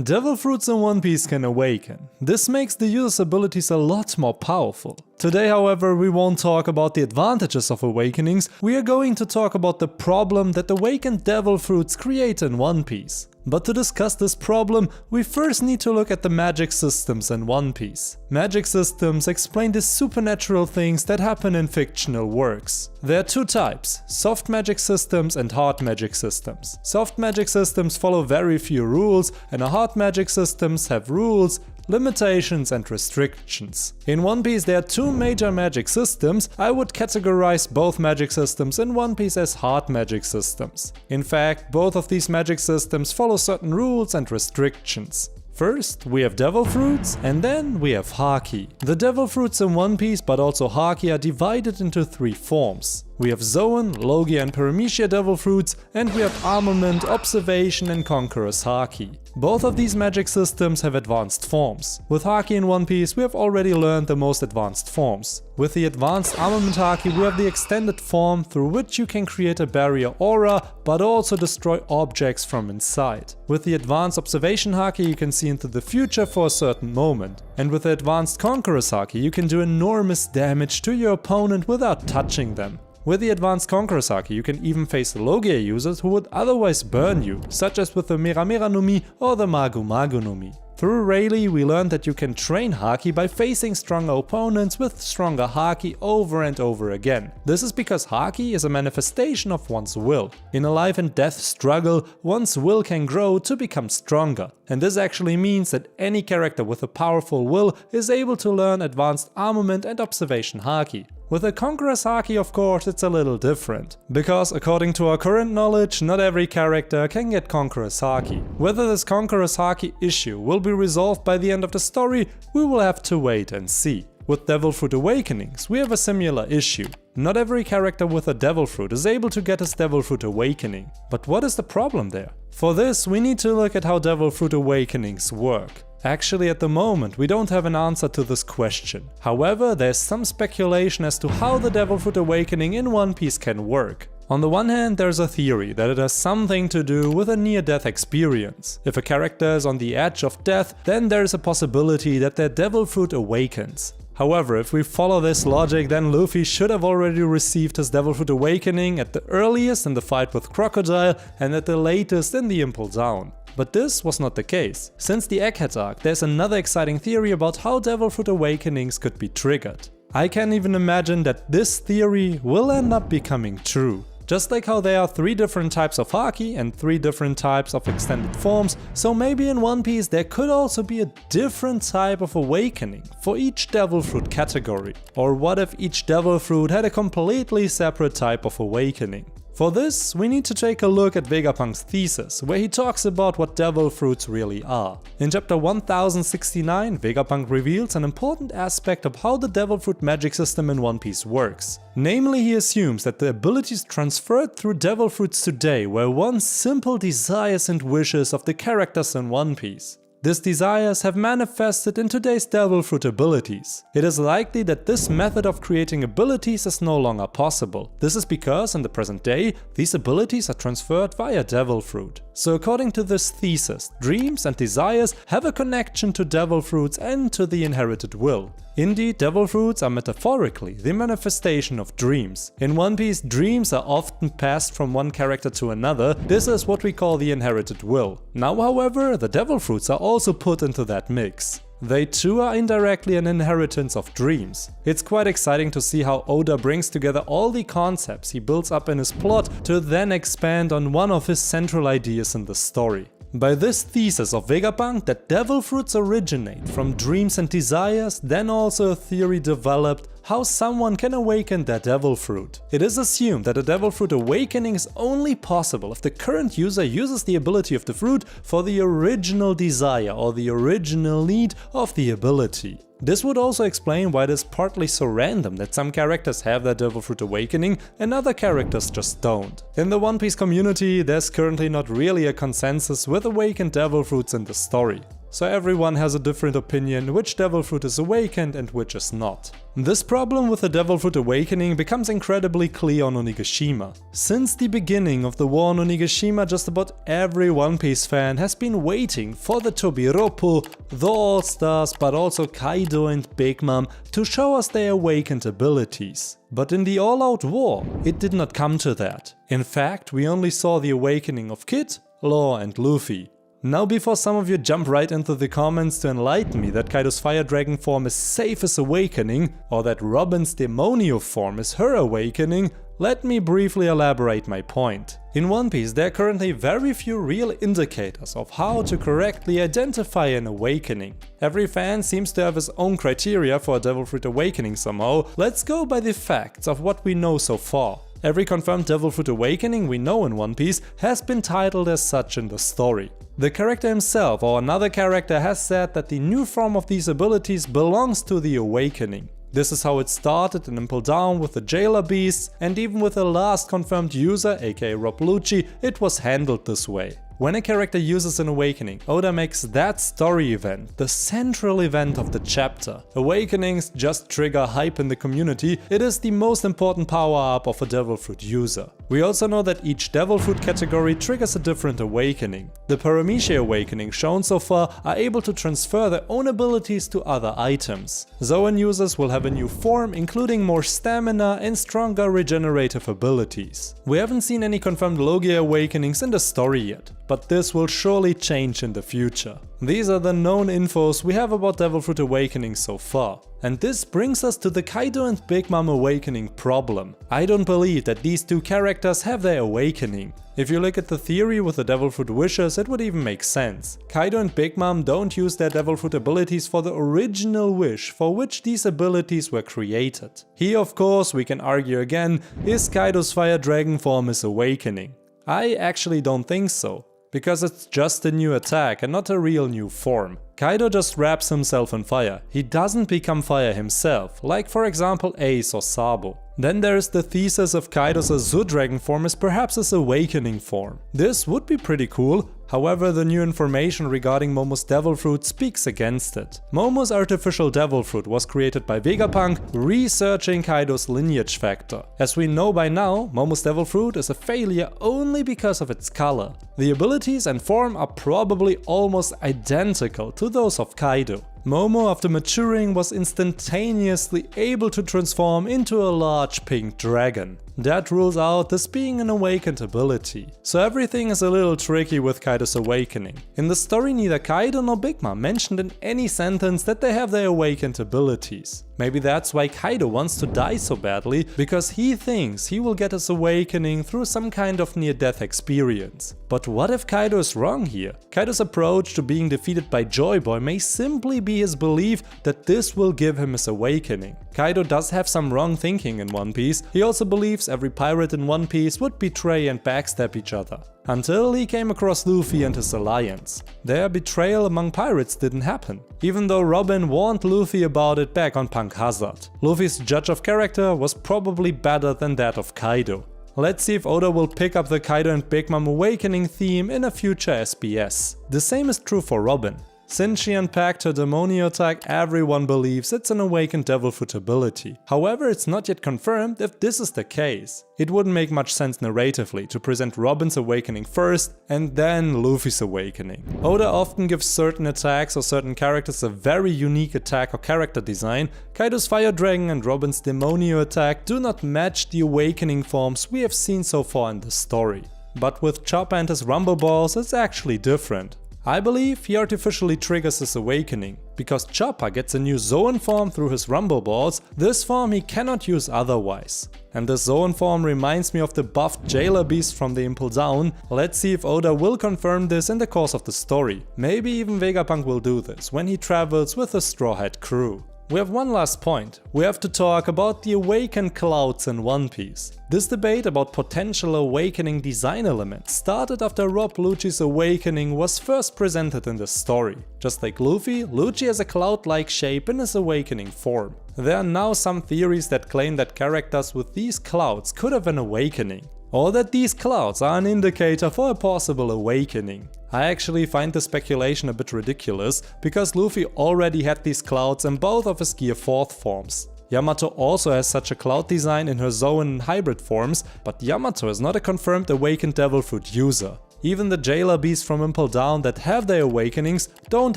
Devil fruits in One Piece can awaken. This makes the user's abilities a lot more powerful. Today, however, we won't talk about the advantages of awakenings, we are going to talk about the problem that awakened devil fruits create in One Piece. But to discuss this problem, we first need to look at the magic systems in One Piece. Magic systems explain the supernatural things that happen in fictional works. There are two types: soft magic systems and hard magic systems. Soft magic systems follow very few rules, and hard magic systems have rules, limitations and restrictions. In One Piece there are two major magic systems. I would categorize both magic systems in One Piece as hard magic systems. In fact, both of these magic systems follow certain rules and restrictions. First, we have devil fruits, and then we have haki. The devil fruits in One Piece, but also haki, are divided into three forms. We have Zoan, Logia and Paramecia devil fruits, and we have Armament, Observation and Conqueror's haki. Both of these magic systems have advanced forms. With haki in One Piece we have already learned the most advanced forms. With the advanced Armament haki we have the extended form through which you can create a barrier aura, but also destroy objects from inside. With the advanced Observation haki you can see into the future for a certain moment. And with the advanced Conqueror's haki you can do enormous damage to your opponent without touching them. With the advanced Conqueror's haki you can even face Logia users who would otherwise burn you, such as with the Mera Mera no Mi or the Magu Magu no Mi. Through Rayleigh we learned that you can train haki by facing stronger opponents with stronger haki over and over again. This is because haki is a manifestation of one's will. In a life and death struggle, one's will can grow to become stronger. And this actually means that any character with a powerful will is able to learn advanced armament and observation haki. With a Conqueror's haki, of course, it's a little different. Because according to our current knowledge, not every character can get Conqueror's haki. Whether this Conqueror's haki issue will be resolved by the end of the story, we will have to wait and see. With Devil Fruit Awakenings, we have a similar issue. Not every character with a Devil Fruit is able to get his Devil Fruit Awakening. But what is the problem there? For this, we need to look at how Devil Fruit Awakenings work. Actually, at the moment, we don't have an answer to this question. However, there's some speculation as to how the Devil Fruit Awakening in One Piece can work. On the one hand, there's a theory that it has something to do with a near-death experience. If a character is on the edge of death, then there's a possibility that their Devil Fruit awakens. However, if we follow this logic, then Luffy should have already received his Devil Fruit Awakening at the earliest in the fight with Crocodile and at the latest in the Impel Down. But this was not the case. Since the Egghead arc, there's another exciting theory about how Devil Fruit Awakenings could be triggered. I can even imagine that this theory will end up becoming true. Just like how there are 3 different types of haki and 3 different types of extended forms, so maybe in One Piece there could also be a different type of awakening for each Devil Fruit category. Or what if each Devil Fruit had a completely separate type of awakening? For this, we need to take a look at Vegapunk's thesis, where he talks about what devil fruits really are. In chapter 1069, Vegapunk reveals an important aspect of how the devil fruit magic system in One Piece works. Namely, he assumes that the abilities transferred through devil fruits today were once simple desires and wishes of the characters in One Piece. These desires have manifested in today's Devil Fruit abilities. It is likely that this method of creating abilities is no longer possible. This is because in the present day, these abilities are transferred via Devil Fruit. So according to this thesis, dreams and desires have a connection to Devil Fruits and to the inherited will. Indeed, Devil Fruits are metaphorically the manifestation of dreams. In One Piece, dreams are often passed from one character to another. This is what we call the inherited will. Now, however, the Devil Fruits are also put into that mix. They too are indirectly an inheritance of dreams. It's quite exciting to see how Oda brings together all the concepts he builds up in his plot to then expand on one of his central ideas in the story. By this thesis of Vegapunk that devil fruits originate from dreams and desires, then also a theory developed how someone can awaken their devil fruit. It is assumed that a devil fruit awakening is only possible if the current user uses the ability of the fruit for the original desire or the original need of the ability. This would also explain why it is partly so random that some characters have their Devil Fruit Awakening and other characters just don't. In the One Piece community, there's currently not really a consensus with awakened Devil Fruits in the story. so everyone has a different opinion which devil fruit is awakened and which is not. This problem with the devil fruit awakening becomes incredibly clear on Onigashima. Since the beginning of the war on Onigashima, just about every One Piece fan has been waiting for the Tobiroppo, the All-Stars, but also Kaido and Big Mom to show us their awakened abilities. But in the all-out war, it did not come to that. In fact, we only saw the awakening of Kid, Law and Luffy. Now, before some of you jump right into the comments to enlighten me that Kaido's Fire Dragon form is Safe's awakening, or that Robin's Demonio form is her awakening, let me briefly elaborate my point. In One Piece, there are currently very few real indicators of how to correctly identify an awakening. Every fan seems to have his own criteria for a devil fruit awakening somehow. Let's go by the facts of what we know so far. Every confirmed devil fruit awakening we know in One Piece has been titled as such in the story. The character himself or another character has said that the new form of these abilities belongs to the awakening. This is how it started in Impel Down with the Jailer Beasts, and even with the last confirmed user, aka Rob Lucci, it was handled this way. When a character uses an awakening, Oda makes that story event the central event of the chapter. Awakenings just trigger hype in the community. It is the most important power-up of a devil fruit user. We also know that each devil fruit category triggers a different awakening. The Paramecia awakening shown so far are able to transfer their own abilities to other items. Zoan users will have a new form, including more stamina and stronger regenerative abilities. We haven't seen any confirmed Logia awakenings in the story yet, but this will surely change in the future. These are the known infos we have about devil fruit awakening so far. And this brings us to the Kaido and Big Mom awakening problem. I don't believe that these two characters have their awakening. If you look at the theory with the devil fruit wishes, it would even make sense. Kaido and Big Mom don't use their devil fruit abilities for the original wish for which these abilities were created. Here, of course, we can argue again, is Kaido's Fire Dragon form his awakening? I actually don't think so, because it's just a new attack and not a real new form. Kaido just wraps himself in fire. He doesn't become fire himself, like for example Ace or Sabo. Then there is the thesis of Kaido's Azure Dragon form is perhaps his awakening form. This would be pretty cool, however the new information regarding Momo's devil fruit speaks against it. Momo's artificial devil fruit was created by Vegapunk, researching Kaido's lineage factor. As we know by now, Momo's devil fruit is a failure only because of its color. The abilities and form are probably almost identical to those of Kaido. Momo, after maturing, was instantaneously able to transform into a large pink dragon. That rules out this being an awakened ability. So everything is a little tricky with Kaido's awakening. In the story, neither Kaido nor Big Mom mentioned in any sentence that they have their awakened abilities. Maybe that's why Kaido wants to die so badly, because he thinks he will get his awakening through some kind of near-death experience. But what if Kaido is wrong here? Kaido's approach to being defeated by Joy Boy may simply be his belief that this will give him his awakening. Kaido does have some wrong thinking in One Piece. He also believes every pirate in One Piece would betray and backstab each other. Until he came across Luffy and his alliance. Their betrayal among pirates didn't happen, even though Robin warned Luffy about it back on Punk Hazard. Luffy's judge of character was probably better than that of Kaido. Let's see if Oda will pick up the Kaido and Big Mom awakening theme in a future SBS. The same is true for Robin. Since she unpacked her Demonio attack, everyone believes it's an awakened devil fruit ability. However, it's not yet confirmed if this is the case. It wouldn't make much sense narratively to present Robin's awakening first and then Luffy's awakening. Oda often gives certain attacks or certain characters a very unique attack or character design. Kaido's Fire Dragon and Robin's Demonio attack do not match the awakening forms we have seen so far in the story. But with Chopper and his Rumble Balls, it's actually different. I believe he artificially triggers his awakening. Because Chopper gets a new Zoan form through his Rumble Balls, this form he cannot use otherwise. And the Zoan form reminds me of the buffed Jailer Beast from the Impel Down. Let's see if Oda will confirm this in the course of the story. Maybe even Vegapunk will do this when he travels with the Straw Hat crew. We have one last point. We have to talk about the awakened clouds in One Piece. This debate about potential awakening design elements started after Rob Lucci's awakening was first presented in the story. Just like Luffy, Lucci has a cloud-like shape in his awakening form. There are now some theories that claim that characters with these clouds could have an awakening. or that these clouds are an indicator for a possible awakening. I actually find the speculation a bit ridiculous, because Luffy already had these clouds in both of his Gear 4th forms. Yamato also has such a cloud design in her Zoan and hybrid forms, but Yamato is not a confirmed awakened Devil Fruit user. Even the jailer beasts from Impel Down that have their awakenings don't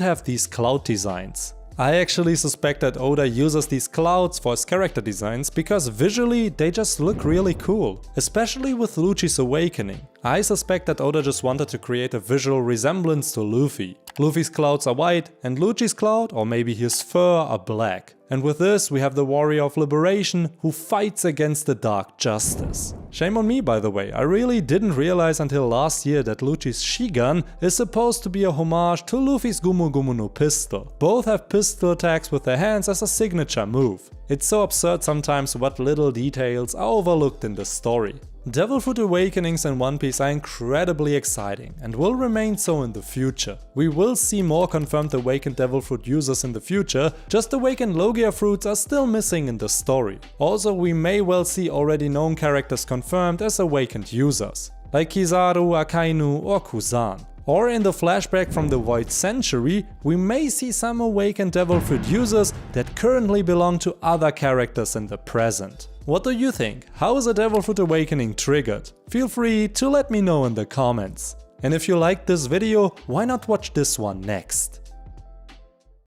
have these cloud designs. I actually suspect that Oda uses these clouds for his character designs because visually they just look really cool, especially with Lucci's awakening. I suspect that Oda just wanted to create a visual resemblance to Luffy. Luffy's clouds are white and Lucci's cloud, or maybe his fur, are black. And with this we have the warrior of liberation who fights against the dark justice. Shame on me, by the way, I really didn't realize until last year that Lucci's Shigan is supposed to be a homage to Luffy's Gumu Gumu no pistol. Both have pistol attacks with their hands as a signature move. It's so absurd sometimes what little details are overlooked in the story. Devil Fruit awakenings in One Piece are incredibly exciting and will remain so in the future. We will see more confirmed awakened Devil Fruit users in the future, just awakened Logia fruits are still missing in the story. Also, we may well see already known characters confirmed as awakened users, like Kizaru, Akainu or Kuzan. Or in the flashback from the Void Century, we may see some awakened Devil Fruit users that currently belong to other characters in the present. What do you think? How is a Devil Fruit awakening triggered? Feel free to let me know in the comments. And if you liked this video, why not watch this one next?